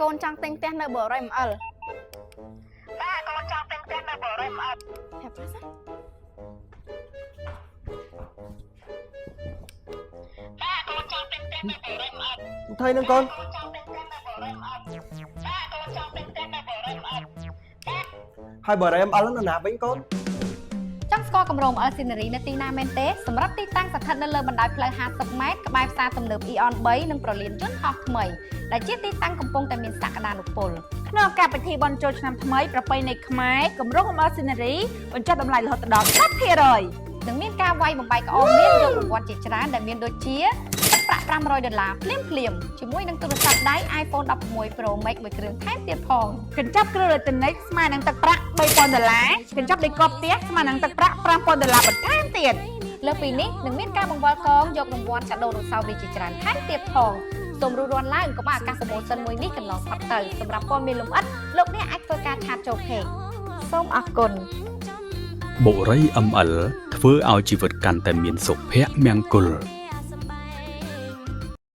កូនចង់ទិញផ្ទះនៅបរិមអលតាកូនចង់ទិញផ្ទះនៅបរិមអលប្រាប់ថាតាកូនចង់ទិញផ្ទះនៅបរិមអលថៃនឹងកូនហើយបរិមអលនៅណាវិញកូនចង់ស្គាល់គម្រោងអលស៊ីនារីនៅទីណាមែនទេសម្រាប់ទីតាំងស្ថិតនៅលើបណ្ដោយផ្លូវ50 ម៉ែត្រក្បែរផ្សារទំនើប Eon 3 និងប្រលានយន្តហោះថ្មីដែលជាទីតាំងកំពុងតែមានសក្តានុពលក្នុងឱកាសពិធីបុណ្យចូលឆ្នាំថ្មីប្រពៃណីខ្មែរគម្រោងអលស៊ីនារីបញ្ចុះតម្លៃរហូតដល់ 10% នឹងមានការវាយបំបែកក្អមមានយករង្វាន់ជាច្រើនដែលមានដូចជាទឹកប្រាក់$500ភ្លាមជាមួយនឹងទូរស័ព្ទដៃ iPhone 16 Pro Max មួយគ្រឿងថែមទៀតផងកញ្ចប់គ្រឿងអេឡិចត្រូនិកស្មើនឹងទឹកប្រាក់$3000កញ្ចប់ដេកផ្ទះស្មើនឹងទឹកប្រាក់$5000បន្ថែមទៀតលើពីនេះនឹងមានការបង្វិលកងយករង្វាន់កាដូរំសាវរីយ៍ជាច្រើនថែមទៀតផងសូមរួចរាន់ឡើងកុំឲ្យឱកាសប្រូម៉ូសិនមួយនេះកន្លងផុតទៅសម្រាប់ព័ត៌មានលម្អិតលោកអ្នកអាចធ្វើការឆាតចូល Page សូមអរគុណបុរី ML ធ្វើឲ្យជីវិតកាន់តែមានសុភមង្គល